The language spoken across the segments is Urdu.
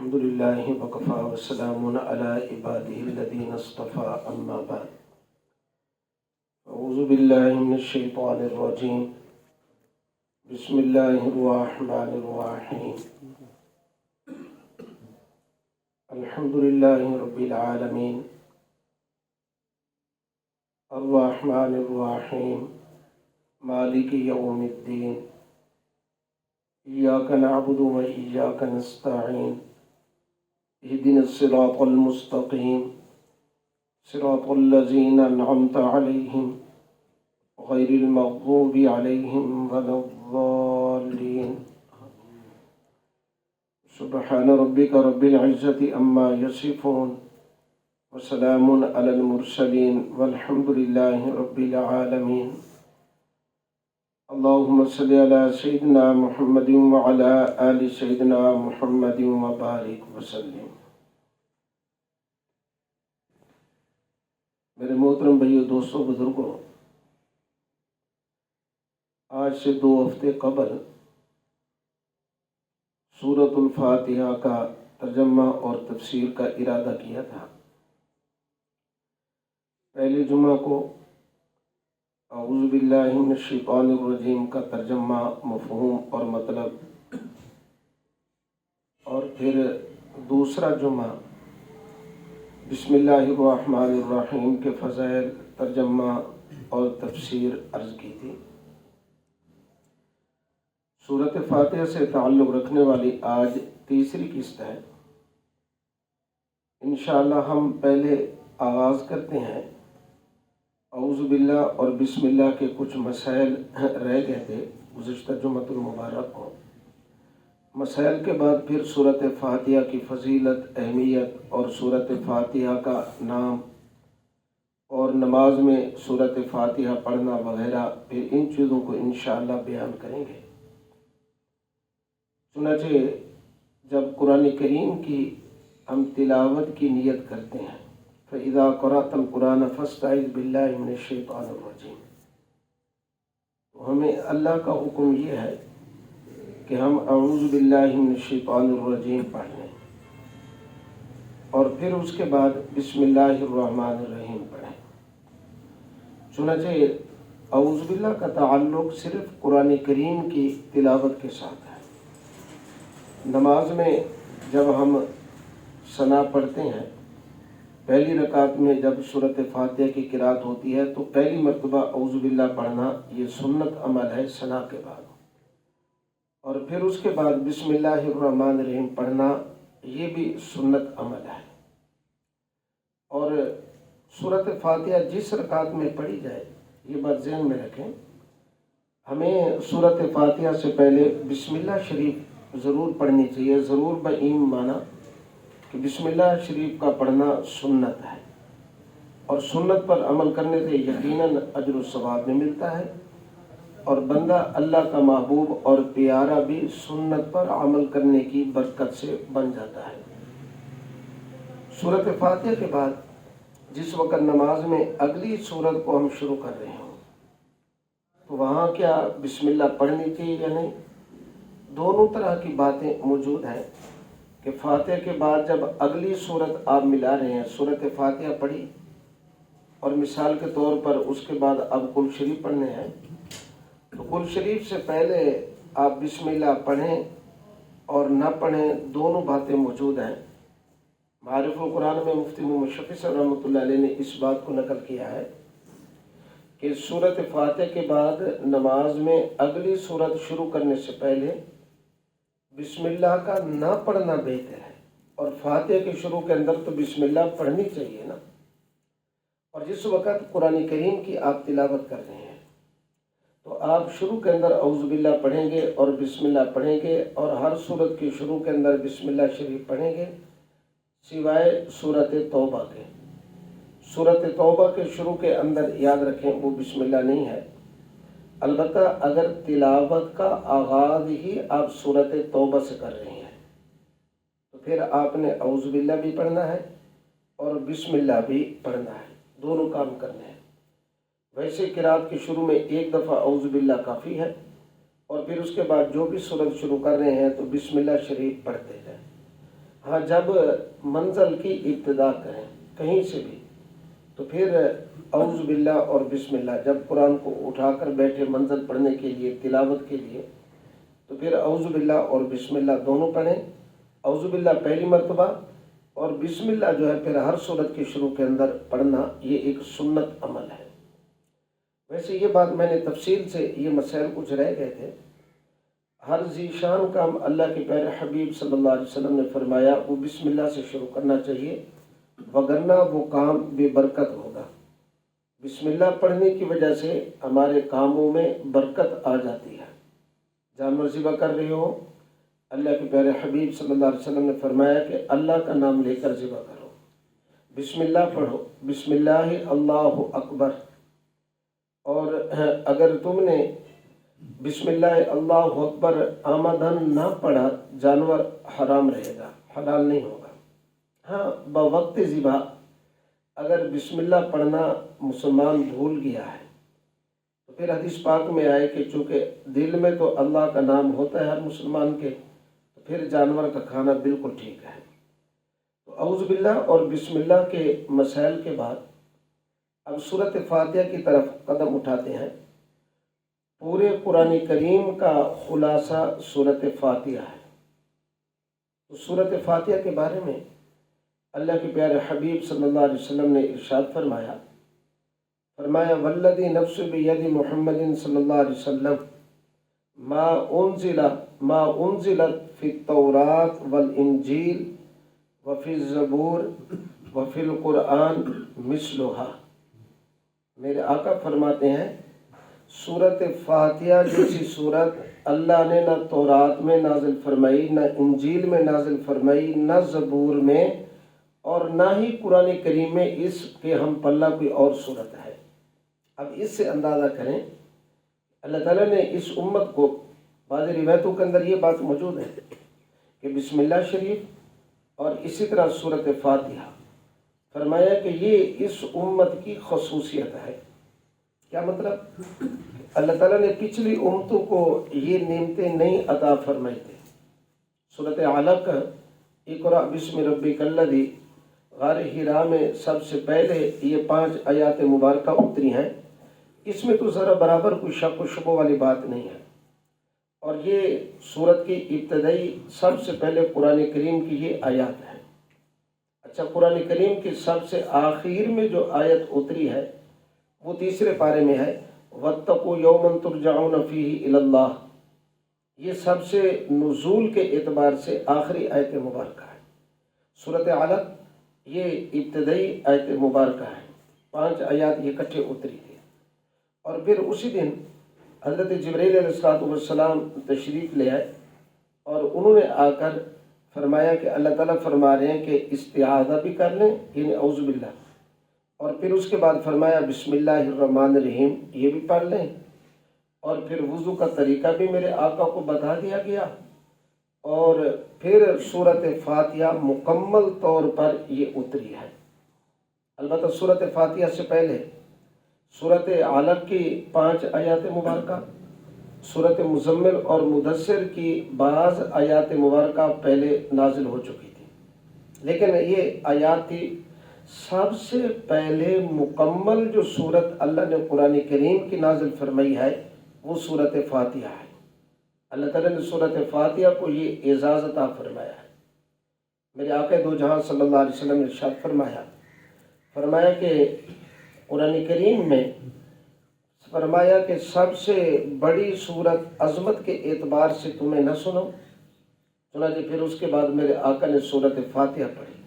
الحمد لله وكفى وسلام على عباده الذين اصطفى أما بعد أعوذ بالله من الشيطان الرجيم بسم الله الرحمن الرحيم الحمد لله رب العالمين الرحمن الرحيم مالك يوم الدين إياك نعبد وإياك نستعين اهدنا الصراط المستقيم صراط الذين أنعمت عليهم غير المغضوب عليهم ولا الضالين سبحان ربك رب العزة عما يصفون وسلام على المرسلين والحمد لله رب العالمين اللهم صل على سيدنا محمد وعلى آل سيدنا محمد وبارك وسلم۔ میرے محترم بھائیو، دوستوں، بزرگوں، آج سے 2 ہفتے قبل سورۃ الفاتحہ کا ترجمہ اور تفسیر کا ارادہ کیا تھا۔ پہلے جمعہ کو اعوذ باللہ من الشیطان الرجیم کا ترجمہ، مفہوم اور مطلب، اور پھر دوسرا جمعہ بسم اللہ الرحمن الرحیم کے فضائل، ترجمہ اور تفسیر عرض کی تھی۔ سورۃ فاتحہ سے تعلق رکھنے والی آج تیسری قسط ہے۔ انشاءاللہ ہم پہلے آغاز کرتے ہیں۔ اعوذ باللہ اور بسم اللہ کے کچھ مسائل رہ گئے تھے گزشتہ جمعۃ المبارک کو۔ مسائل کے بعد پھر سورۃ فاتحہ کی فضیلت، اہمیت اور سورۃ فاتحہ کا نام اور نماز میں سورۃ فاتحہ پڑھنا وغیرہ، پھر ان چیزوں کو انشاءاللہ بیان کریں گے۔ چنانچہ جب قرآن کریم کی ہم تلاوت کی نیت کرتے ہیں، فَإِذَا قَرَأْتَ الْقُرْآنَ فَاسْتَعِذْ بِاللَّهِ مِنَ الشَّيْطَانِ الرَّجِيمِ، تو ہمیں اللہ کا حکم یہ ہے کہ ہم اعوذ باللہ من الشیطان الرجیم پڑھ لیں، اور پھر اس کے بعد بسم اللہ الرحمن الرحیم پڑھیں۔ چنانچہ اعوذ باللہ کا تعلق صرف قرآن کریم کی تلاوت کے ساتھ ہے۔ نماز میں جب ہم ثنا پڑھتے ہیں، پہلی رکعت میں جب سورۃ فاتحہ کی قرأت ہوتی ہے تو پہلی مرتبہ اعوذ باللہ پڑھنا یہ سنت عمل ہے ثنا کے بعد، اور پھر اس کے بعد بسم اللہ الرحمن الرحیم پڑھنا یہ بھی سنت عمل ہے۔ اور سورۃ فاتحہ جس رکعت میں پڑھی جائے، یہ بات ذہن میں رکھیں، ہمیں سورۃ فاتحہ سے پہلے بسم اللہ شریف ضرور پڑھنی چاہیے، ضرور بعین مانا کہ بسم اللہ شریف کا پڑھنا سنت ہے، اور سنت پر عمل کرنے سے یقیناً اجر و ثواب میں ملتا ہے، اور بندہ اللہ کا محبوب اور پیارا بھی سنت پر عمل کرنے کی برکت سے بن جاتا ہے۔ سورۃ فاتحہ کے بعد جس وقت نماز میں اگلی سورت کو ہم شروع کر رہے ہوں تو وہاں کیا بسم اللہ پڑھنی چاہیے یا نہیں؟ دونوں طرح کی باتیں موجود ہیں کہ فاتحہ کے بعد جب اگلی سورت آپ ملا رہے ہیں، سورۃ فاتحہ پڑھی اور مثال کے طور پر اس کے بعد اب قل شریف پڑھنے ہیں، تو قل شریف سے پہلے آپ بسم اللہ پڑھیں اور نہ پڑھیں، دونوں باتیں موجود ہیں۔ معارف القرآن میں مفتی محمد شفیع صاحب رحمۃ اللہ علیہ نے اس بات کو نقل کیا ہے کہ سورۃ فاتحہ کے بعد نماز میں اگلی سورت شروع کرنے سے پہلے بسم اللہ کا نہ پڑھنا بہتر ہے، اور فاتحہ کے شروع کے اندر تو بسم اللہ پڑھنی چاہیے نا۔ اور جس وقت قرآن کریم کی آپ تلاوت کر رہے ہیں تو آپ شروع کے اندر اعوذ باللہ پڑھیں گے اور بسم اللہ پڑھیں گے، اور ہر سورت کے شروع کے اندر بسم اللہ شریف پڑھیں گے، سوائے سورۃ توبہ کے۔ سورۃ توبہ کے شروع کے اندر یاد رکھیں وہ بسم اللہ نہیں ہے، البتہ اگر تلاوت کا آغاز ہی آپ سورۃ توبہ سے کر رہے ہیں تو پھر آپ نے اعوذ باللہ بھی پڑھنا ہے اور بسم اللہ بھی پڑھنا ہے، دونوں کام کرنے ہیں۔ ویسے قرأت کے شروع میں ایک دفعہ اعوذ باللہ کافی ہے، اور پھر اس کے بعد جو بھی سورت شروع کر رہے ہیں تو بسم اللہ شریف پڑھتے جائیں۔ ہاں جب منزل کی ابتدا کریں کہیں سے بھی تو پھر اعوذ باللہ اور بسم اللہ، جب قرآن کو اٹھا کر بیٹھے منزل پڑھنے کے لیے، تلاوت کے لیے، تو پھر اعوذ باللہ اور بسم اللہ دونوں پڑھیں۔ اعوذ باللہ پہلی مرتبہ اور بسم اللہ جو ہے پھر ہر سورت کے شروع کے اندر پڑھنا، یہ ایک سنت عمل ہے۔ ویسے یہ بات میں نے تفصیل سے، یہ مسائل کچھ رہ گئے تھے، ہر ذی شان کام اللہ کے پیارے حبیب صلی اللہ علیہ وسلم نے فرمایا وہ بسم اللہ سے شروع کرنا چاہیے، وگرنہ وہ کام بے برکت ہوگا۔ بسم اللہ پڑھنے کی وجہ سے ہمارے کاموں میں برکت آ جاتی ہے۔ جانور ذبح کر رہے ہو، اللہ کے پیارے حبیب صلی اللہ علیہ وسلم نے فرمایا کہ اللہ کا نام لے کر ذبح کرو، بسم اللہ پڑھو، بسم اللہ اللہ اکبر۔ اور اگر تم نے بسم اللہ اللہ اکبر آمدن نہ پڑھا، جانور حرام رہے گا، حلال نہیں ہوگا۔ ہاں بوقت ذبح اگر بسم اللہ پڑھنا مسلمان بھول گیا ہے تو پھر حدیث پاک میں آئے کہ چونکہ دل میں تو اللہ کا نام ہوتا ہے ہر مسلمان کے، تو پھر جانور کا کھانا بالکل ٹھیک ہے۔ تو اعوذ باللہ اور بسم اللہ کے مسائل کے بعد اب سورۃ فاتحہ کی طرف قدم اٹھاتے ہیں۔ پورے قرآن کریم کا خلاصہ سورۃ فاتحہ ہے۔ تو سورۃ فاتحہ کے بارے میں اللہ کے پیارے حبیب صلی اللہ علیہ وسلم نے ارشاد فرمایا والذی نفس بید محمد صلی اللہ علیہ وسلم ما انزلت فی التوراۃ والانجیل وفی الزبور وفی القرآن مثلھا۔ میرے آقا فرماتے ہیں سورۃ فاتحہ جیسی صورت اللہ نے نہ تورات میں نازل فرمائی، نہ انجیل میں نازل فرمائی، نہ زبور میں، اور نہ ہی قرآن کریم میں اس کے ہم پلہ کوئی اور صورت ہے۔ اب اس سے اندازہ کریں اللہ تعالیٰ نے اس امت کو، بعض روایتوں کے اندر یہ بات موجود ہے کہ بسم اللہ شریف اور اسی طرح سورۃ فاتحہ فرمایا کہ یہ اس امت کی خصوصیت ہے۔ کیا مطلب؟ اللہ تعالیٰ نے پچھلی امتوں کو یہ نعمتیں نہیں عطا فرمائی تھی۔ سورۃ علق اقرأ بسم ربک الذی، غار حرا میں سب سے پہلے یہ 5 آیات مبارکہ اتری ہیں۔ اس میں تو ذرا برابر کوئی شک و شبہ والی بات نہیں ہے، اور یہ سورت کی ابتدائی سب سے پہلے قرآن کریم کی یہ آیات ہے۔ اچھا، قرآن کریم کی سب سے آخر میں جو آیت اتری ہے وہ 3 پارے میں ہے، وَاتَّقُوا يَوْمًا تُرْجَعُونَ فِيهِ إِلَى اللَّهِ۔ یہ سب سے نزول کے اعتبار سے آخری آیت مبارکہ ہے۔ سورۃ علق یہ ابتدائی آیت مبارکہ ہے، 5 آیات یہ اکٹھے اتری تھی۔ اور پھر اسی دن حضرت جبرائیل علیہ السلام تشریف لے آئے، اور انہوں نے آ کر فرمایا کہ اللہ تعالیٰ فرما رہے ہیں کہ استعاذہ بھی کر لیں، یعنی اعوذ باللہ، اور پھر اس کے بعد فرمایا بسم اللہ الرحمن الرحیم، یہ بھی پڑھ لیں، اور پھر وضو کا طریقہ بھی میرے آقا کو بتا دیا گیا، اور پھر سورۃ فاتحہ مکمل طور پر یہ اتری ہے۔ البتہ سورۃ فاتحہ سے پہلے سورۃ علق کی 5 آیات مبارکہ، سورۃ مزمل اور مدثر کی بعض آیات مبارکہ پہلے نازل ہو چکی تھی، لیکن یہ آیات تھی سب سے پہلے مکمل جو سورت اللہ نے قرآن کریم کی نازل فرمائی ہے وہ سورۃ فاتحہ ہے۔ اللہ تعالیٰ نے سورۃ فاتحہ کو یہ اعزاز عطا فرمایا ہے۔ میرے آقا دو جہاں صلی اللہ علیہ وسلم نے ارشاد فرمایا کہ قرآن کریم میں فرمایا کہ سب سے بڑی صورت عظمت کے اعتبار سے تمہیں نہ سنو، چنانچہ پھر اس کے بعد میرے آقا نے سورۃ فاتحہ پڑھی۔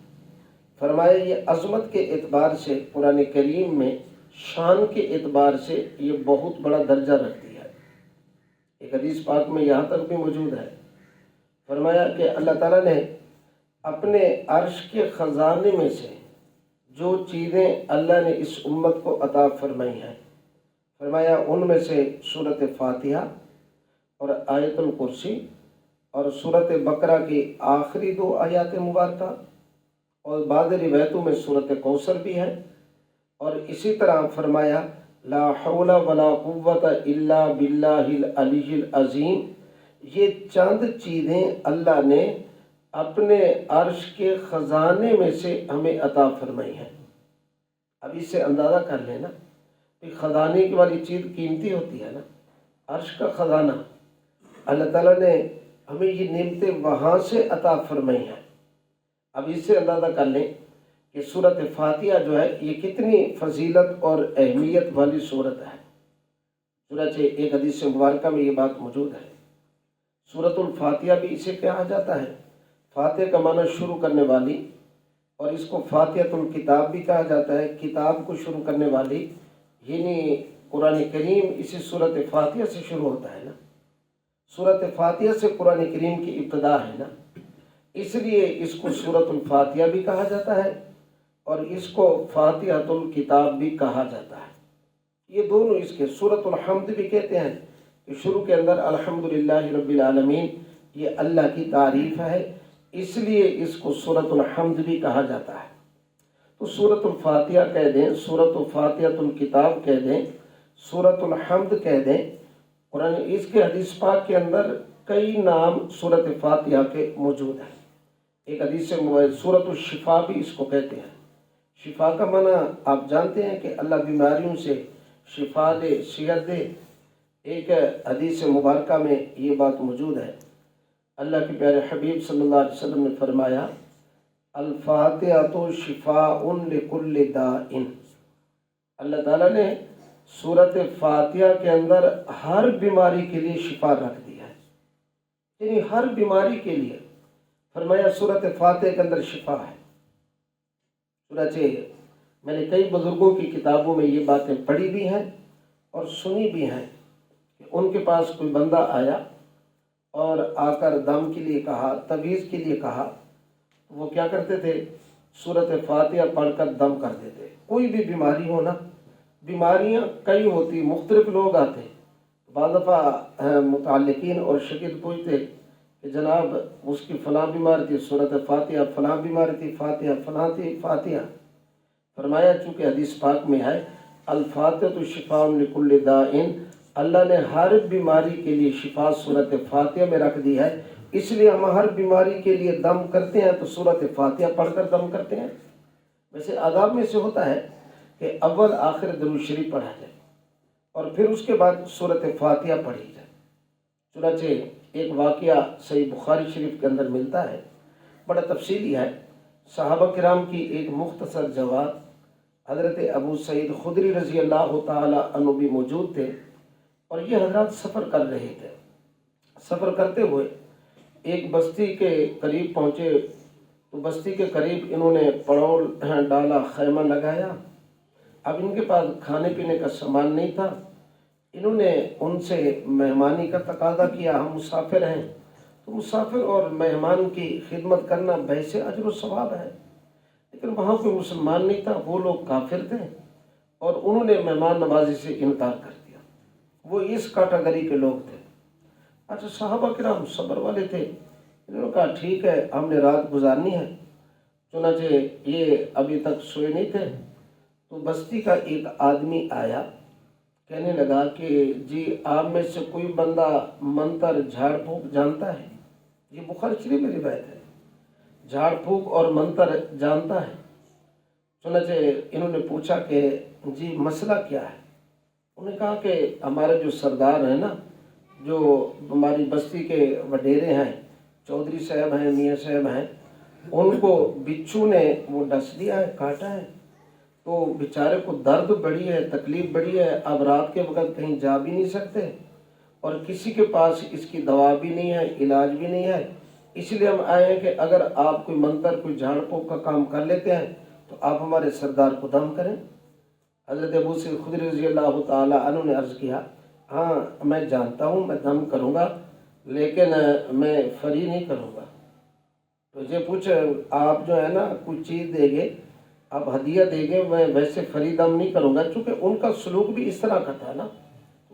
فرمایا یہ عظمت کے اعتبار سے قرآن کریم میں شان کے اعتبار سے یہ بہت بڑا درجہ رکھتی ہے۔ ایک حدیث پاک میں یہاں تک بھی موجود ہے، فرمایا کہ اللہ تعالیٰ نے اپنے عرش کے خزانے میں سے جو چیزیں اللہ نے اس امت کو عطا فرمائی ہیں، فرمایا ان میں سے سورۃ فاتحہ اور آیت الکرسی اور سورۃ بقرہ کی آخری 2 آیات مبارکہ، اور بعض روایتوں میں سورۃ کوثر بھی ہے، اور اسی طرح فرمایا لا حول ولا قوت الا باللہ العلی العظیم۔ یہ چند چیزیں اللہ نے اپنے عرش کے خزانے میں سے ہمیں عطا فرمائی ہے۔ اب اس سے اندازہ کر لینا کہ خزانے کی والی چیز قیمتی ہوتی ہے نا، عرش کا خزانہ، اللہ تعالیٰ نے ہمیں یہ نعمتیں وہاں سے عطا فرمائی ہیں۔ اب اس سے اندازہ کر لیں کہ سورۃ فاتحہ جو ہے یہ کتنی فضیلت اور اہمیت والی سورت ہے۔ چنانچہ ایک حدیث مبارکہ میں یہ بات موجود ہے، سورۃ الفاتحہ بھی اسے کہا جاتا ہے، فاتح کا معنی شروع کرنے والی، اور اس کو فاتحۃ الکتاب بھی کہا جاتا ہے، کتاب کو شروع کرنے والی، یعنی قرآن کریم اسی سورۃ فاتحہ سے شروع ہوتا ہے نا، سورۃ فاتحہ سے قرآن کریم کی ابتدا ہے نا، اس لیے اس کو سورۃ الفاتحہ بھی کہا جاتا ہے اور اس کو فاتحۃ الکتاب بھی کہا جاتا ہے۔ یہ دونوں اس کے سورۃ الحمد بھی کہتے ہیں کہ شروع کے اندر الحمدللہ رب العالمین، یہ اللہ کی تعریف ہے، اس لیے اس کو سورۃ الحمد بھی کہا جاتا ہے۔ تو سورۃ الفاتحہ کہہ دیں، سورۃ فاتحۃ الکتاب کہہ دیں، سورۃ الحمد کہہ دیں، قرآن اس کے حدیث پاک کے اندر کئی نام سورۃ فاتحہ کے موجود ہیں۔ ایک حدیث سے سورۃ الشفا بھی اس کو کہتے ہیں۔ شفا کا معنی آپ جانتے ہیں کہ اللہ بیماریوں سے شفا دے، صحت دے۔ ایک حدیث مبارکہ میں یہ بات موجود ہے، اللہ کے پیارے حبیب صلی اللہ علیہ وسلم نے فرمایا، الفاتحۃ شفاء لکل داء۔ اللہ تعالیٰ نے سورۃ فاتحہ کے اندر ہر بیماری کے لیے شفا رکھ دی ہے، یعنی ہر بیماری کے لیے فرمایا سورۃ فاتحہ کے اندر شفا ہے۔ چنانچہ میں نے کئی بزرگوں کی کتابوں میں یہ باتیں پڑھی بھی ہیں اور سنی بھی ہیں کہ ان کے پاس کوئی بندہ آیا اور آ کر دم کے لیے کہا، تعویذ کے لیے کہا، وہ کیا کرتے تھے، سورۃ فاتحہ پڑھ کر دم کر دیتے۔ کوئی بھی بیماری ہو نا، بیماریاں کئی ہوتی، مختلف لوگ آتے، بعض دفعہ متعلقین اور شاگرد پوچھتے کہ جناب اس کی فلاں بیماری تھی سورۃ فاتحہ، فلاں بیماری تھی فاتحہ، فلاں تھی فاتحہ۔ فرمایا چونکہ حدیث پاک میں ہے الفاتحۃ شفاء لکل داء، اللہ نے ہر بیماری کے لیے شفا سورۃ فاتحہ میں رکھ دی ہے، اس لیے ہم ہر بیماری کے لیے دم کرتے ہیں تو سورۃ فاتحہ پڑھ کر دم کرتے ہیں۔ ویسے آداب میں سے ہوتا ہے کہ اول آخر درود شریف پڑھا جائے اور پھر اس کے بعد سورۃ فاتحہ پڑھی جائے۔ چنانچہ ایک واقعہ صحیح بخاری شریف کے اندر ملتا ہے، بڑا تفصیلی ہے۔ صحابہ کرام کی ایک مختصر جواب، حضرت ابو سعید خدری رضی اللہ تعالی عنہ بھی موجود تھے، اور یہ حضرات سفر کر رہے تھے۔ سفر کرتے ہوئے ایک بستی کے قریب پہنچے تو بستی کے قریب انہوں نے پڑاؤ ڈالا، خیمہ لگایا۔ اب ان کے پاس کھانے پینے کا سامان نہیں تھا، انہوں نے ان سے مہمانی کا تقاضا کیا، ہم مسافر ہیں تو مسافر اور مہمان کی خدمت کرنا بحث اجر و ثواب ہے، لیکن وہاں کوئی مسلمان نہیں تھا، وہ لوگ کافر تھے اور انہوں نے مہمان نوازی سے انکار کر دیا، وہ اس کیٹیگری کے لوگ تھے۔ اچھا صحابہ کرام صبر والے تھے، انہوں نے کہا ٹھیک ہے ہم نے رات گزارنی ہے۔ چنانچہ یہ ابھی تک سوئے نہیں تھے تو بستی کا ایک آدمی آیا، کہنے لگا کہ جی آپ میں سے کوئی بندہ منتر جھاڑ پھونک جانتا ہے؟ یہ بخاری شریف میں روایت ہے، جھاڑ پھونک اور منتر جانتا ہے؟ چنانچہ انہوں نے پوچھا کہ جی مسئلہ کیا ہے؟ انہوں نے کہا کہ ہمارے جو سردار ہیں نا، جو ہماری بستی کے وڈیرے ہیں، چودھری صاحب ہیں، میاں صاحب ہیں، ان کو بچھو نے وہ ڈس دیا ہے، کاٹا ہے، تو بیچارے کو درد بڑی ہے، تکلیف بڑی ہے، اب رات کے وقت کہیں جا بھی نہیں سکتے اور کسی کے پاس اس کی دوا بھی نہیں ہے، علاج بھی نہیں ہے، اس لیے ہم آئے ہیں کہ اگر آپ کوئی منتر کوئی جھاڑ پھونک کا کام کر لیتے ہیں تو آپ ہمارے سردار کو دم کریں۔ حضرت ابو سعید خدری رضی اللہ تعالی عنہ نے عرض کیا، ہاں میں جانتا ہوں، میں دم کروں گا لیکن میں فری نہیں کروں گا۔ تو یہ پوچھے آپ جو ہے نا کوئی چیز دیں گے، آپ ہدیہ دیں گے، میں ویسے فری دم نہیں کروں گا، چونکہ ان کا سلوک بھی اس طرح کا تھا نا،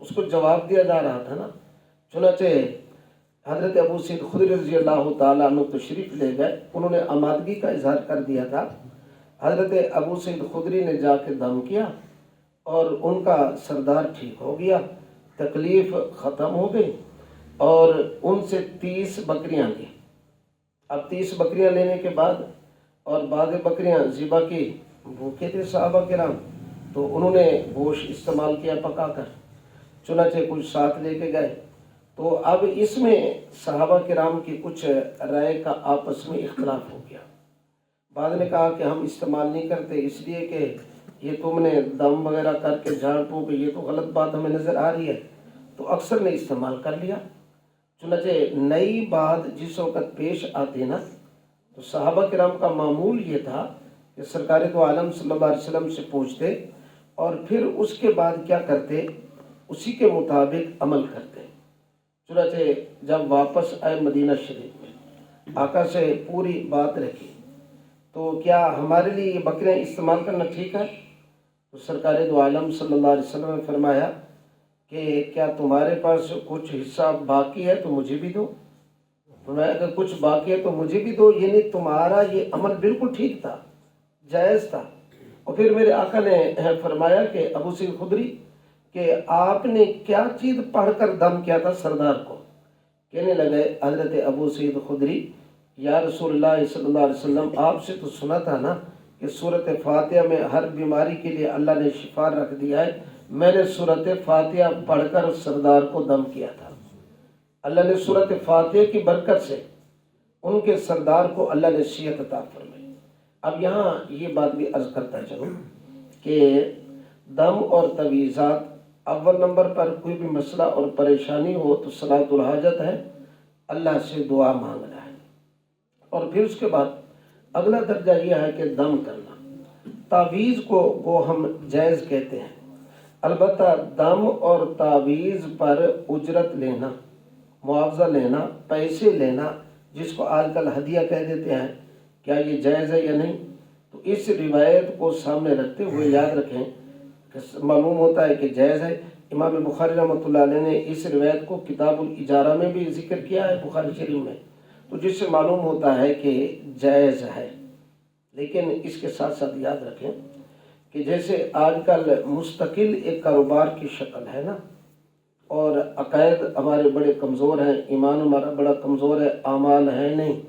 اس کو جواب دیا جا رہا تھا نا۔ چنانچہ حضرت ابو سعید خدری رضی اللہ تعالیٰ عنہ تشریف لے گئے، انہوں نے آمادگی کا اظہار کر دیا تھا۔ حضرت ابو سعید خدری نے جا کے دم کیا اور ان کا سردار ٹھیک ہو گیا، تکلیف ختم ہو گئی اور ان سے 30 بکریاں لی۔ اب 30 بکریاں لینے کے بعد اور بعض بکریاں ذبح کی، بھوکے تھے صحابہ کرام تو انہوں نے گوشت استعمال کیا پکا کر، چنانچہ کچھ ساتھ لے کے گئے۔ تو اب اس میں صحابہ کرام کی کچھ رائے کا آپس میں اختلاف ہو گیا۔ بعض نے کہا کہ ہم استعمال نہیں کرتے اس لیے کہ یہ تم نے دم وغیرہ کر کے جھاڑ پھونک، یہ تو غلط بات ہمیں نظر آ رہی ہے، تو اکثر نے استعمال کر لیا۔ چنانچہ نئی بات جس وقت پیش آتی نا تو صحابہ کرام کا معمول یہ تھا کہ سرکار دو عالم صلی اللہ علیہ وسلم سے پوچھتے اور پھر اس کے بعد کیا کرتے، اسی کے مطابق عمل کرتے۔ چنانچہ جب واپس آئے مدینہ شریف میں، آقا سے پوری بات رکھی تو کیا ہمارے لیے یہ بکریاں استعمال کرنا ٹھیک ہے؟ تو سرکار دو عالم صلی اللہ علیہ وسلم نے فرمایا کہ کیا تمہارے پاس کچھ حصہ باقی ہے تو مجھے بھی دو۔ فرمایا اگر کچھ باقی ہے تو مجھے بھی دو، یعنی تمہارا یہ عمل بالکل ٹھیک تھا، جائز تھا۔ اور پھر میرے آقا نے فرمایا کہ ابو سعید خدری کہ آپ نے کیا چیز پڑھ کر دم کیا تھا سردار کو؟ کہنے لگے حضرت ابو سعید خدری، یا رسول اللہ صلی اللہ علیہ وسلم آپ سے تو سنا تھا نا کہ سورۃ فاتحہ میں ہر بیماری کے لیے اللہ نے شفا رکھ دیا ہے، میں نے سورۃ فاتحہ پڑھ کر سردار کو دم کیا تھا۔ اللہ نے سورۃ فاتحہ کی برکت سے ان کے سردار کو اللہ نے صحت عطا فرمائی۔ اب یہاں یہ بات بھی عرض کرتا چلوں کہ دم اور تویزات، اول نمبر پر کوئی بھی مسئلہ اور پریشانی ہو تو صلاۃ الحاجت ہے، اللہ سے دعا مانگنا ہے، اور پھر اس کے بعد اگلا درجہ یہ ہے کہ دم کرنا۔ تعویذ کو وہ ہم جائز کہتے ہیں، البتہ دم اور تعویذ پر اجرت لینا، معاوضہ لینا، پیسے لینا، جس کو آج کل ہدیہ کہہ دیتے ہیں، کیا یہ جائز ہے یا نہیں؟ تو اس روایت کو سامنے رکھتے ہوئے یاد رکھیں کہ معلوم ہوتا ہے کہ جائز ہے۔ امام بخاری رحمۃ اللہ علیہ نے اس روایت کو کتاب الاجارہ میں بھی ذکر کیا ہے، بخاری شریف میں، تو جس سے معلوم ہوتا ہے کہ جائز ہے۔ لیکن اس کے ساتھ ساتھ یاد رکھیں کہ جیسے آج کل مستقل ایک کاروبار کی شکل ہے نا، اور عقائد ہمارے بڑے کمزور ہیں، ایمان ہمارا بڑا کمزور ہے، اعمال ہے نہیں،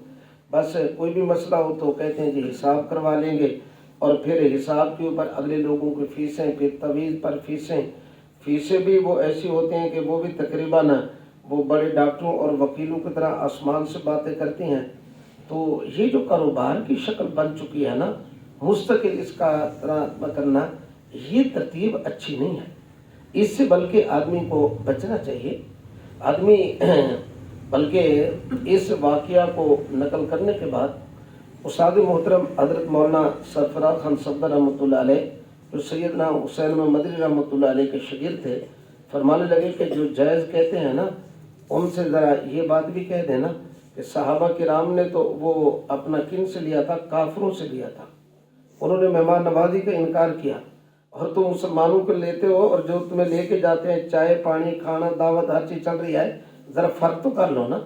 بس کوئی بھی مسئلہ ہو تو کہتے ہیں جی حساب کروا لیں گے، اور پھر حساب کے اوپر اگلے لوگوں کی فیسیں، پھر تویز پر فیسیں بھی وہ ایسی ہوتی ہیں کہ وہ بھی تقریباً وہ بڑے ڈاکٹروں اور وکیلوں کی طرح آسمان سے باتیں کرتی ہیں۔ تو یہ جو کاروبار کی شکل بن چکی ہے نا، مستقل اس کا طرح کرنا، یہ ترتیب اچھی نہیں ہے، اس سے بلکہ آدمی کو بچنا چاہیے۔ آدمی بلکہ اس واقعہ کو نقل کرنے کے بعد استاد محترم حضرت مولانا سرفراز خان صفدر رحمۃ اللہ علیہ، جو سیدنا حسین مدنی رحمۃ اللہ علیہ کے شاگرد تھے، فرمانے لگے کہ جو جائز کہتے ہیں نا، ان سے ذرا یہ بات بھی کہہ دینا کہ صحابہ کرام نے تو وہ اپنا کن سے لیا تھا؟ کافروں سے لیا تھا۔ انہوں نے مہمان نوازی کا انکار کیا، اور تم مسلمانوں کو لیتے ہو اور جو تمہیں لے کے جاتے ہیں چائے پانی کھانا دعوت ہر چیز چل رہی ہے، ذرا فرق تو کر لو نا۔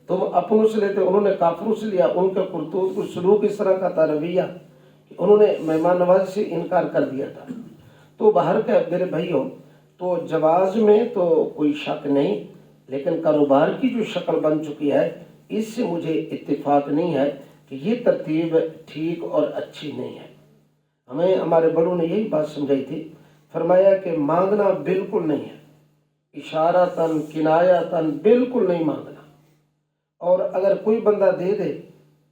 تم اپنوں سے لیتے، انہوں نے کافروں سے لیا، ان کا کرتوت کو سلوک اس طرح کا تھا، رویہ، انہوں نے مہمان نوازی سے انکار کر دیا تھا۔ تو باہر کا میرے بھائیوں، تو جواز میں تو کوئی شک نہیں، لیکن کاروبار کی جو شکل بن چکی ہے، اس سے مجھے اتفاق نہیں ہے کہ یہ ترتیب ٹھیک اور اچھی نہیں ہے۔ ہمیں ہمارے بڑوں نے یہی بات سمجھائی تھی، فرمایا کہ مانگنا بالکل نہیں ہے، اشارتاً کنایتاً بالکل نہیں مانگنا، اور اگر کوئی بندہ دے دے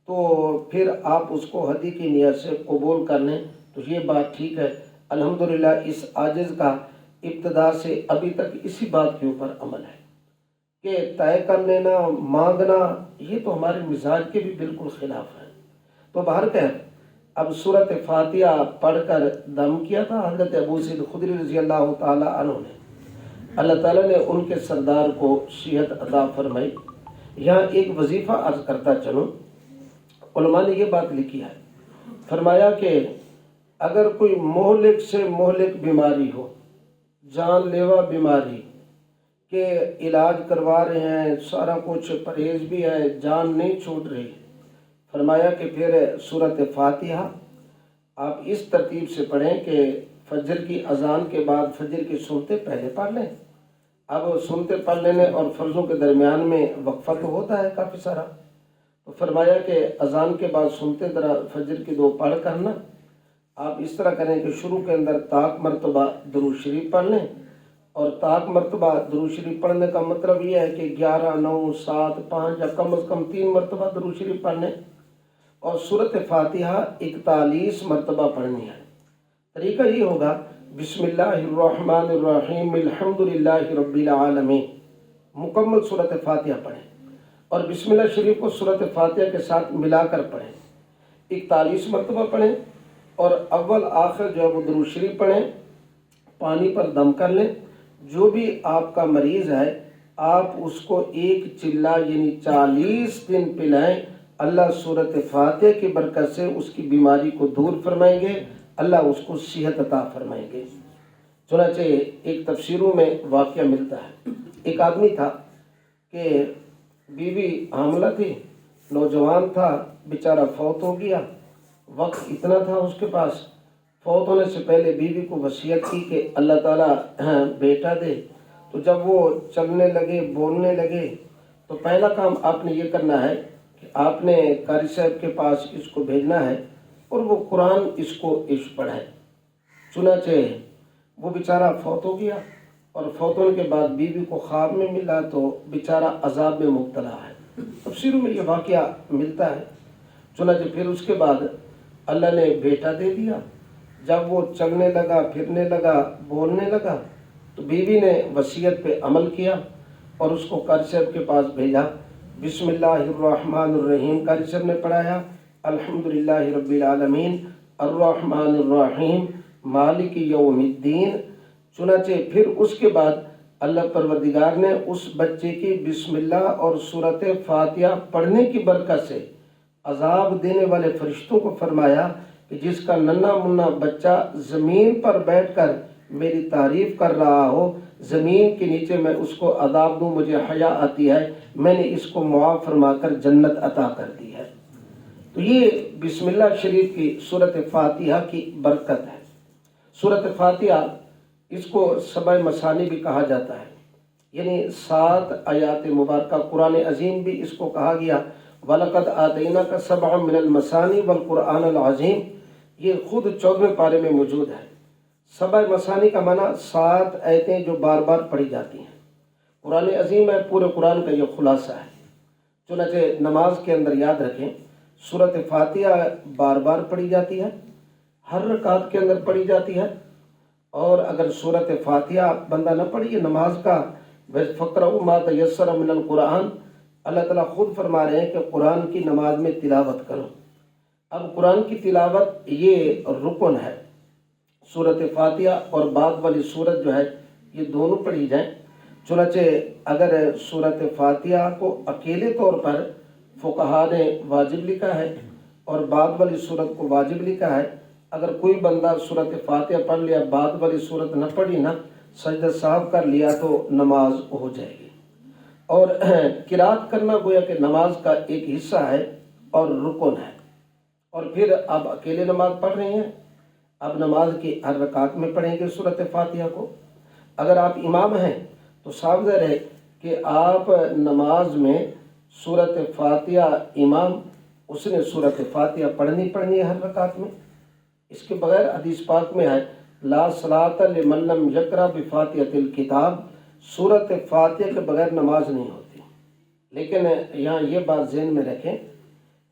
تو پھر آپ اس کو ہدیے کی نیت سے قبول کر لیں، تو یہ بات ٹھیک ہے۔ الحمدللہ اس عاجز کا ابتدا سے ابھی تک اسی بات کے اوپر عمل ہے کہ طے کر لینا، مانگنا، یہ تو ہمارے مزاج کے بھی بالکل خلاف ہے۔ تو بہرکیف اب سورۃ فاتحہ پڑھ کر دم کیا تھا حضرت ابو سعید خدری رضی اللہ تعالی عنہ نے، اللہ تعالیٰ نے ان کے سردار کو صحت عطا فرمائی۔ یہاں ایک وظیفہ عرض کرتا چلوں، علماء نے یہ بات لکھی ہے، فرمایا کہ اگر کوئی مہلک سے مہلک بیماری ہو، جان لیوا بیماری کہ علاج کروا رہے ہیں، سارا کچھ پرہیز بھی ہے، جان نہیں چھوٹ رہی، فرمایا کہ پھر سورۃ فاتحہ آپ اس ترتیب سے پڑھیں کہ فجر کی اذان کے بعد فجر کی سنتیں پہلے پڑھ لیں۔ اب سنتیں پڑھ لینے اور فرضوں کے درمیان میں وقفہ تو ہوتا ہے کافی سارا، تو فرمایا کہ اذان کے بعد سنتے ذرا فجر کی 2 پڑھ کرنا آپ اس طرح کریں کہ شروع کے اندر طاق مرتبہ درود شریف پڑھ لیں، اور طاق مرتبہ درود شریف پڑھنے کا مطلب یہ ہے کہ 11 9 7 5 یا کم از کم 3 مرتبہ درود شریف پڑھ لیں، اور سورۃ فاتحہ 41 مرتبہ پڑھنی ہے۔ طریقہ یہ ہوگا بسم اللہ الرحمن الرحیم الحمد للہ رب العالمین، مکمل سورۃ فاتحہ پڑھیں، اور بسم اللہ شریف کو سورۃ فاتحہ کے ساتھ ملا کر پڑھیں، 41 مرتبہ پڑھیں، اور اول آخر جو ہے وہ درود شریف پڑھیں، پانی پر دم کر لیں۔ جو بھی آپ کا مریض ہے آپ اس کو 1 چلہ یعنی 40 دن پلائیں، اللہ سورۃ فاتحہ کی برکت سے اس کی بیماری کو دور فرمائیں گے، اللہ اس کو صحت عطا فرمائیں گے۔ چنانچہ ایک تفسیروں میں واقعہ ملتا ہے، ایک آدمی تھا کہ بیوی حاملہ تھی، نوجوان تھا، بیچارہ فوت ہو گیا، وقت اتنا تھا اس کے پاس، فوت ہونے سے پہلے بیوی کو وصیت کی کہ اللہ تعالیٰ بیٹا دے۔ تو جب وہ چلنے لگے، بولنے لگے، تو پہلا کام آپ نے یہ کرنا ہے کہ آپ نے قاری صاحب کے پاس اس کو بھیجنا ہے اور وہ قرآن اس کو پڑھائے۔ چنانچہ وہ بیچارہ فوت ہو گیا، اور فوت ہونے کے بعد بیوی کو خواب میں ملا تو بیچارہ عذاب میں مبتلا ہے۔ تفسیروں میں یہ واقعہ ملتا ہے۔ چنانچہ پھر اس کے بعد اللہ نے بیٹا دے دیا۔ جب وہ چلنے لگا، پھرنے لگا، بولنے لگا، تو بیوی نے وصیت پہ عمل کیا اور اس کو قاری صاحب کے پاس بھیجا۔ بسم اللہ الرحمن الرحیم قاری صاحب نے پڑھایا، الحمدللہ رب العالمین الرحمن الرحیم مالک یوم الدین۔ چنانچہ پھر اس کے بعد اللہ پروردگار نے اس بچے کی بسم اللہ اور سورۃ فاتحہ پڑھنے کی برکت سے عذاب دینے والے فرشتوں کو فرمایا کہ جس کا ننھا منا بچہ زمین پر بیٹھ کر میری تعریف کر رہا ہو، زمین کے نیچے میں اس کو عذاب دوں، مجھے حیا آتی ہے، میں نے اس کو معاف فرما کر جنت عطا کر دی ہے۔ تو یہ بسم اللہ شریف کی سورۃ فاتحہ کی برکت ہے۔ سورۃ فاتحہ اس کو 7 مثانی بھی کہا جاتا ہے، یعنی 7 آیات مبارکہ۔ قرآن عظیم بھی اس کو کہا گیا وَلَقَدْ آتَيْنَاكَ سَبْعًا مِنَ الْمَثَانِي وَالْقُرْآنَ الْعَظِيمِ، یہ خود 14ویں پارے میں موجود ہے۔ 7 مثانی کا معنی 7 آیتیں جو بار بار پڑھی جاتی ہیں۔ قرآن عظیم ہے، پورے قرآن کا یہ خلاصہ ہے۔ چنانچہ نماز کے اندر یاد رکھیں سورۃ فاتحہ بار بار پڑھی جاتی ہے، ہر رکعت کے اندر پڑھی جاتی ہے، اور اگر سورۃ فاتحہ بندہ نہ پڑھی نماز کا فَقْرَؤُوا مَا تَيَسَّرَ مِنَ الْقُرْآنِ، اللہ تعالیٰ خود فرما رہے ہیں کہ قرآن کی نماز میں تلاوت کرو۔ اب قرآن کی تلاوت یہ رکن ہے، سورۃ فاتحہ اور بعد والی سورت جو ہے یہ دونوں پڑھی جائیں۔ چنانچہ اگر سورۃ فاتحہ کو اکیلے طور پر فقہا نے واجب لکھا ہے اور بعد والی سورت کو واجب لکھا ہے، اگر کوئی بندہ سورۃ فاتحہ پڑھ لیا بعد والی سورت نہ پڑھی نا، سجدہ سہو کر لیا تو نماز ہو جائے گی۔ اور قرات کرنا گویا کہ نماز کا ایک حصہ ہے اور رکن ہے۔ اور پھر آپ اکیلے نماز پڑھ رہے ہیں، اب نماز کی ہر رکعت میں پڑھیں گے سورۃ فاتحہ کو۔ اگر آپ امام ہیں تو صاف ظاہر ہے کہ آپ نماز میں سورۃ فاتحہ، امام اس نے سورۃ فاتحہ پڑھنی ہے ہر رکعت میں۔ اس کے بغیر حدیث پاک میں ہے لا صلاۃ لمن لم یقرأ بفاتحۃ الکتاب، سورۃ فاتحہ کے بغیر نماز نہیں ہوتی۔ لیکن یہاں یہ بات ذہن میں رکھیں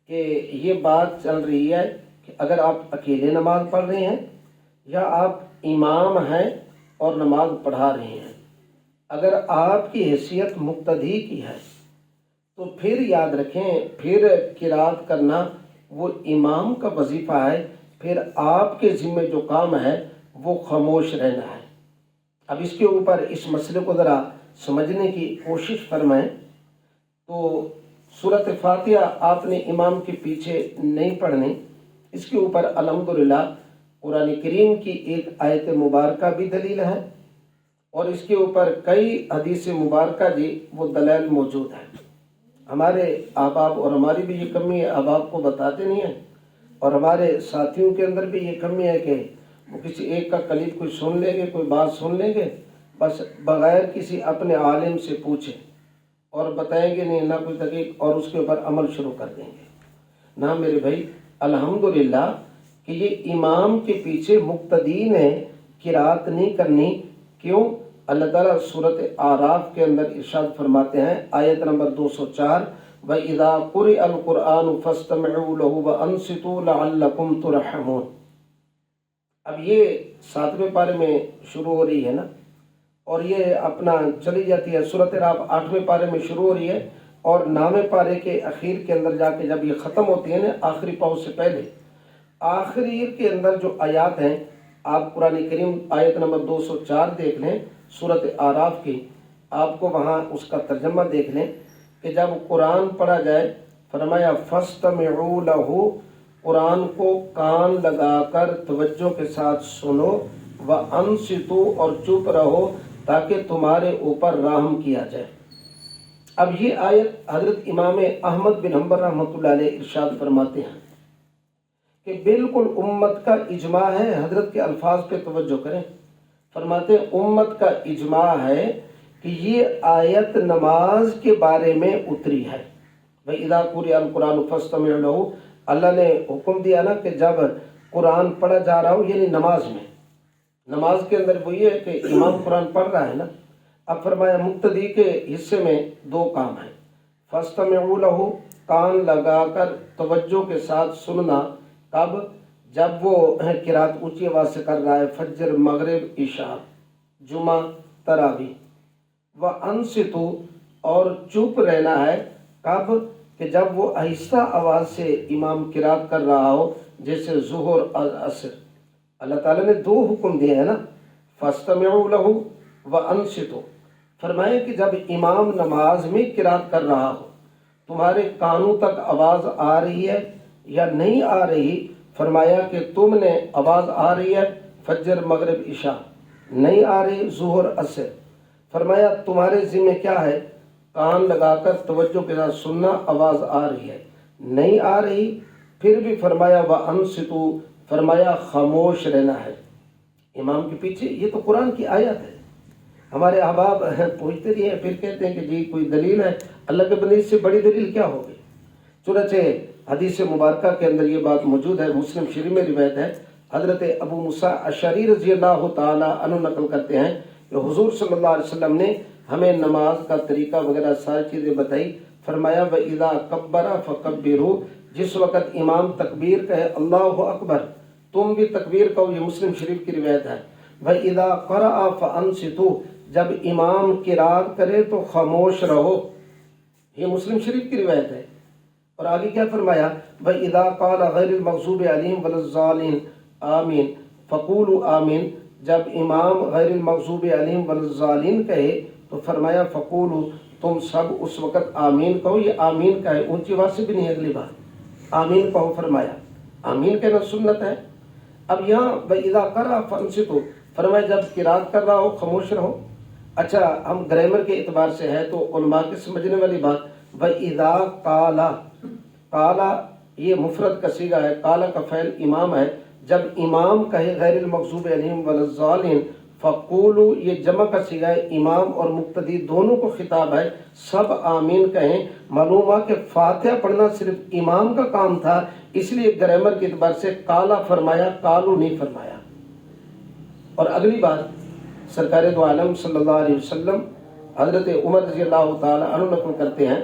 کہ یہ بات چل رہی ہے کہ اگر آپ اکیلے نماز پڑھ رہے ہیں یا آپ امام ہیں اور نماز پڑھا رہے ہیں، اگر آپ کی حیثیت مقتدی کی ہے تو پھر یاد رکھیں پھر قرات کرنا وہ امام کا وظیفہ ہے، پھر آپ کے ذمہ جو کام ہے وہ خاموش رہنا ہے۔ اب اس کے اوپر اس مسئلے کو ذرا سمجھنے کی کوشش فرمائیں تو سورۃ فاتحہ آپ نے امام کے پیچھے نہیں پڑھنی۔ اس کے اوپر الحمدللہ قرآن کریم کی ایک آیت مبارکہ بھی دلیل ہے، اور اس کے اوپر کئی حدیث مبارکہ جی وہ دلائل موجود ہیں۔ ہمارے احباب اور ہماری بھی یہ کمی ہے، احباب کو بتاتے نہیں ہیں، اور ہمارے ساتھیوں کے اندر بھی یہ کمی ہے کہ وہ کسی ایک کا کلپ کوئی سن لیں گے، کوئی بات سن لیں گے، بس بغیر کسی اپنے عالم سے پوچھے، اور بتائیں گے نہیں نہ کوئی تحقیق، اور اس کے اوپر عمل شروع کر دیں گے نہ میرے بھائی۔ الحمدللہ کہ یہ امام کے پیچھے مقتدی نے قرات نہیں کرنی۔ کیوں؟ اللہ تعالیٰ سورۃ اعراف کے اندر ارشاد فرماتے ہیں، آیت نمبر 204، وَإِذَا قُرِئَ الْقُرْآنُ فَاسْتَمِعُوا لَهُ وَأَنصِتُوا لَعَلَّكُمْ تُرْحَمُونَ۔ اب یہ 7ویں پارے میں شروع ہو رہی ہے نا، اور یہ اپنا چلی جاتی ہے۔ سورۃ اعراف 8ویں پارے میں شروع ہو رہی ہے، اور 9ویں پارے کے اخیر کے اندر جا کے جب یہ ختم ہوتی ہے نا، آخری پاؤں سے پہلے آخری کے اندر جو آیات ہیں، آپ قرآن کریم آیت نمبر 204 دیکھ لیں سورۃ اعراف کی، آپ کو وہاں اس کا ترجمہ دیکھ لیں کہ جب قرآن پڑھا جائے، فرمایا فَاسْتَمِعُوا لَهُ، قرآن کو کان لگا کر توجہ کے ساتھ سنو، وَأَنصِتُوا، اور چپ رہو تاکہ تمہارے اوپر رحم کیا جائے۔ اب یہ آیت حضرت امام احمد بن حنبل رحمۃ اللہ علیہ ارشاد فرماتے ہیں کہ بالکل امت کا اجماع ہے۔ حضرت کے الفاظ پہ توجہ کریں، فرماتے ہیں امت کا اجماع ہے کہ یہ آیت نماز کے بارے میں اتری ہے۔ وَإِذَا قُرِئَ الْقُرْآنُ فَاسْتَمِعُوا لَهُ، اللہ نے حکم دیا نا کہ جب قرآن پڑھا جا رہا ہو، یعنی نماز میں، نماز کے اندر وہ یہ ہے کہ امام قرآن پڑھ رہا ہے نا، اب فرمایا مقتدی کے حصے میں 2 کام ہیں۔ فَاسْتَمِعُوا لَهُ، کان لگا کر توجہ کے ساتھ سننا، کب؟ جب وہ قرات اونچی آواز سے کر رہا ہے، فجر، مغرب، عشاء، جمعہ، تراویح۔ وَأَنصِتُوا، اور چپ رہنا ہے، کب؟ کہ جب وہ آہستہ آواز سے امام قرات کر رہا ہو، جیسے ظہر اور عصر۔ اللہ تعالیٰ نے 2 حکم دیے ہیں نا، فَاسْتَمِعُوا لَهُ وَأَنصِتُوا۔ فرمائے کہ جب امام نماز میں قرات کر رہا ہو، تمہارے کانوں تک آواز آ رہی ہے یا نہیں آ رہی، فرمایا کہ تم نے آواز آ رہی ہے فجر، مغرب، عشاء، نہیں آ رہی ظہر، عصر، فرمایا تمہارے ذمہ کیا ہے؟ کان لگا کر توجہ کے ساتھ سننا، آواز آ رہی ہے، نہیں آ رہی، پھر بھی فرمایا وَأَنصِتُوا، فرمایا خاموش رہنا ہے امام کے پیچھے۔ یہ تو قرآن کی آیت ہے۔ ہمارے احباب پوچھتے رہے ہیں، پھر کہتے ہیں کہ جی کوئی دلیل ہے، اللہ کے بندے سے بڑی دلیل کیا ہوگی؟ چنانچہ حدیث مبارکہ کے اندر یہ بات موجود ہے، مسلم شریف میں روایت ہے، حضرت ابو موسیٰ اشعری رضی اللہ تعالی عنہ نقل کرتے ہیں کہ حضور صلی اللہ علیہ وسلم نے ہمیں نماز کا طریقہ وغیرہ ساری چیزیں بتائی۔ فرمایا وَإِذَا كَبَّرَ فَكَبِّرُوا، جس وقت امام تکبیر کہے اللہ اکبر، تم بھی تکبیر کہو، یہ مسلم شریف کی روایت ہے۔ وَإِذَا قَرَأَ فَأَنصِتُوا، جب امام قرات کرے تو خاموش رہو، یہ مسلم شریف کی روایت ہے۔ اور آگے کیا فرمایا؟ وَإِذَا قَالَ غَيْرِ الْمَغْضُوبِ عَلَيْهِمْ وَلَا الضَّالِّينَ آمین فَقُولُوا آمین، جب امام غیر المغضوب علیہم ولا الضالین کہے تو فرمایا فَقُولُوا، تم سب اس وقت آمین کہو۔ یہ آمین کا ہے، اونچی آواز سے بھی نہیں، اگلی بات آمین کہو، فرمایا آمین کہنا سنت ہے۔ اب یہاں وَإِذَا قَرَأَ فَأَنصِتُوا، فرمایا جب قرات کر رہا ہو خاموش رہو۔ اچھا، ہم گرامر کے اعتبار سے ہے تو علماء کے سمجھنے والی بات، وَإِذَا قَالَ، قَالَ یہ مفرد کا صیغہ ہے، قَالَ کا فعل امام ہے، جب امام کہے غیر المغضوب علیہم ولا الضالین، فَقُولُوا یہ جمع کا صیغہ ہے، امام اور مقتدی دونوں کو خطاب ہے، سب آمین کہیں۔ معلوم ہوا کہ فاتحہ پڑھنا صرف امام کا کام تھا، اس لیے گرامر کے اعتبار سے کالا فرمایا، کالو نہیں فرمایا۔ اور اگلی بات، سرکار دو عالم صلی اللہ علیہ وسلم حضرت عمر رضی اللہ تعالی عنہ نقل کرتے ہیں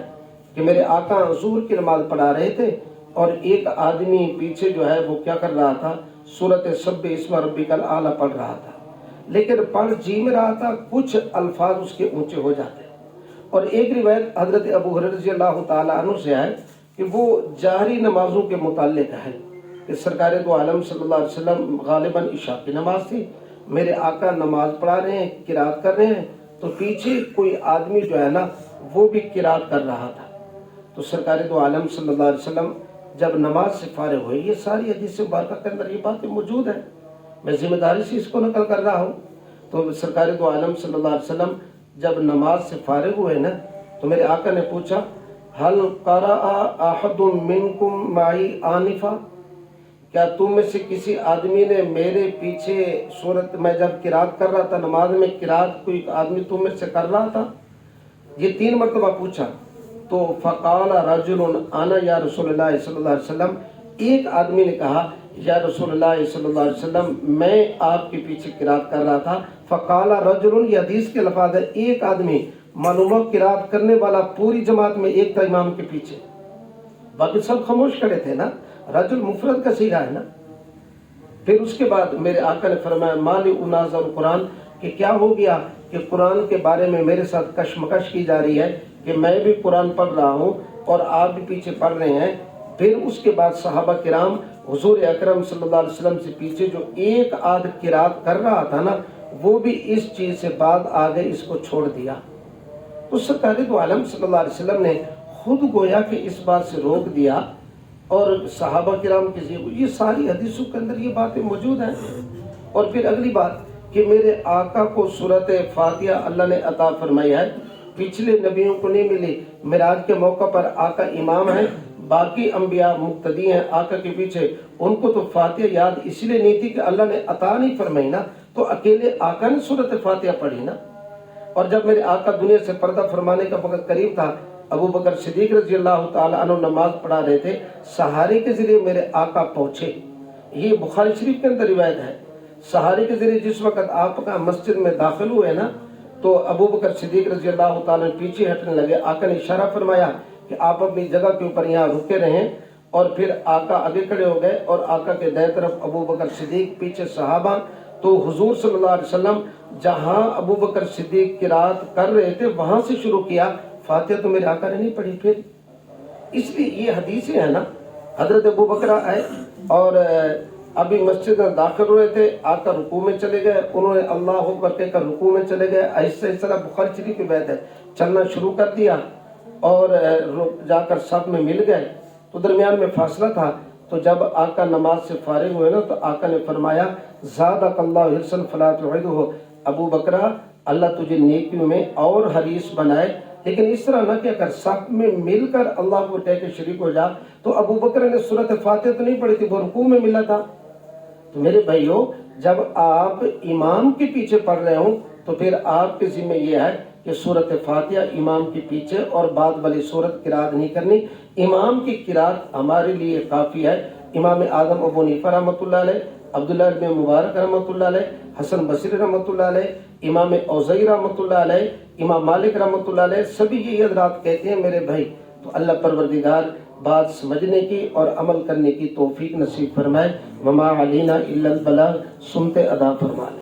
کہ میرے آقا ظہر کی نماز پڑھا رہے تھے، اور ایک آدمی پیچھے جو ہے وہ کیا کر رہا تھا؟ سورۃ سبح اسم ربک الاعلی پڑھ رہا تھا، لیکن پڑھ جی میں رہا تھا، کچھ الفاظ اس کے اونچے ہو جاتے۔ اور ایک روایت حضرت ابو ہریرہ رضی اللہ تعالی عنہ سے ہے کہ وہ جہری نمازوں کے متعلق ہے کہ سرکار دو عالم صلی اللہ علیہ وسلم غالباً عشاء کی نماز تھی، میرے آقا نماز پڑھا رہے ہیں، قرات کر رہے ہیں، تو پیچھے کوئی آدمی جو ہے نا وہ بھی قرات کر رہا تھا۔ تو سرکار دو عالم صلی اللہ علیہ وسلم جب نماز سے فارغ ہوئے، یہ ساری حدیث مبارکہ کے اندر یہ باتیں موجود ہیں، میں ذمہ داری سے اس کو نقل کر رہا ہوں۔ تو سرکار دو عالم صلی اللہ علیہ وسلم جب نماز سے فارغ ہوئے نا تو میرے آقا نے پوچھا هل قرأ احد منکم معی آنفا، کیا تم میں سے کسی آدمی نے میرے پیچھے صورت میں جب قرات کر رہا تھا نماز میں قرات کوئی آدمی تم میں سے کر رہا تھا؟ یہ 3 مرتبہ پوچھا تو فقال رجل انا یا رسول اللہ صلی اللہ علیہ وسلم، ایک آدمی نے کہا یا رسول اللہ صلی اللہ علیہ وسلم میں آپ کے پیچھے قرات کر رہا تھا۔ فقال رجل، یہ حدیث کے الفاظ ہے، ایک آدمی، معلومہ قرات کرنے والا پوری جماعت میں ایک تھا امام کے پیچھے، باقی سب خاموش کھڑے تھے نا، رجل مفرد کا صیغہ ہے نا۔ پھر اس کے بعد میرے آقا نے فرمایا مالی اناظر قرآن، کہ کیا ہو گیا کہ قرآن کے بارے میں میرے ساتھ کشمکش کی جا رہی ہے کہ میں بھی قرآن پڑھ رہا ہوں اور آپ بھی پیچھے پڑھ رہے ہیں۔ پھر اس کے بعد صحابہ کرام حضور اکرم صلی اللہ علیہ وسلم سے پیچھے جو ایک آدھ قرات کر رہا تھا نا، وہ بھی اس چیز سے بعد آگے اس کو چھوڑ دیا۔ تو سرکار دو عالم صلی اللہ علیہ وسلم نے خود گویا کہ اس بات سے روک دیا، اور صحابہ کرام کے یہ ساری حدیثوں کے اندر یہ باتیں موجود ہیں۔ اور پھر اگلی بات کہ میرے آقا کو سورۃ فاتحہ اللہ نے عطا فرمائی ہے، پچھلے نبیوں کو نہیں ملی۔ معراج کے موقع پر آقا امام ہیں، باقی انبیاء مقتدی ہیں آقا کے پیچھے، ان کو تو فاتحہ یاد اس لیے نہیں تھی کہ اللہ نے عطا نہیں فرمائی نا، تو اکیلے آقا نے سورۃ فاتحہ پڑھی نا۔ اور جب میرے آقا دنیا سے پردہ فرمانے کا وقت قریب تھا، ابو بکر صدیق رضی اللہ تعالیٰ عنہ نماز پڑھا رہے تھے، سہارے کے ذریعے میرے آقا پہنچے۔ یہ بخاری شریف کے اندر روایت ہے، سہارے کے ذریعے جس وقت آپ کا مسجد میں داخل ہوئے نا، تو ابو بکر صدیق رضی اللہ تعالیٰ پیچھے ہٹنے لگے۔ آقا نے اشارہ فرمایا کہ آپ اپنی جگہ کے اوپر یہاں رکے رہیں، اور پھر آقا آگے کھڑے ہو گئے اور آقا کے دائیں طرف ابو بکر صدیق، پیچھے صحابہ۔ تو حضور صلی اللہ علیہ وسلم جہاں ابو بکر صدیق قرات کر رہے تھے وہاں سے شروع کیا، فاتحہ تو میرے آقا نے نہیں پڑھی۔ پھر اس لیے یہ حدیثیں ہیں نا، حضرت ابو بکر آئے اور ابھی مسجد میں داخل ہوئے تھے، آقا رکوع میں چلے گئے، انہوں نے اللہ اکبر کہہ کر رکوع میں چلے گئے، آہستہ آہستہ بخاری شریف کی بات ہے، چلنا شروع کر دیا اور جا کر سب میں مل گئے۔ تو درمیان میں فاصلہ تھا، تو جب آقا نماز سے فارغ ہوئے نا، تو آقا نے فرمایا زادک اللہ حرصا فلا تعدہ، ابو بکرہ اللہ تجھے نیکیوں میں اور حریص بنائے، لیکن اس طرح نہ کہ اگر سب میں مل کر اللہ کو کہہ کے شریک ہو جا۔ تو ابو بکر نے سورۃ فاتحہ تو نہیں پڑھی تھی، وہ رکوع میں ملا تھا۔ تو میرے بھائیو، جب آپ امام کے پیچھے پڑھ رہے ہوں تو پھر آپ کے ذمہ یہ ہے کہ سورۃ فاتحہ امام کے پیچھے اور بعد والی سورت قرات نہیں کرنی، امام کی قرات ہمارے لیے کافی ہے۔ امام اعظم ابو حنیفہ رحمۃ اللہ علیہ، عبداللہ بن مبارک رحمۃ اللہ علیہ، حسن بصری رحمۃ اللہ علیہ، امام اوزاعی رحمۃ اللہ علیہ، امام مالک رحمۃ اللہ علیہ، سبھی یہ حضرات کہتے ہیں میرے بھائی، تو اللہ پروردگار بات سمجھنے کی اور عمل کرنے کی توفیق نصیب فرمائے۔ وما علینا الا البلاغ، سنتے ادا فرمائے۔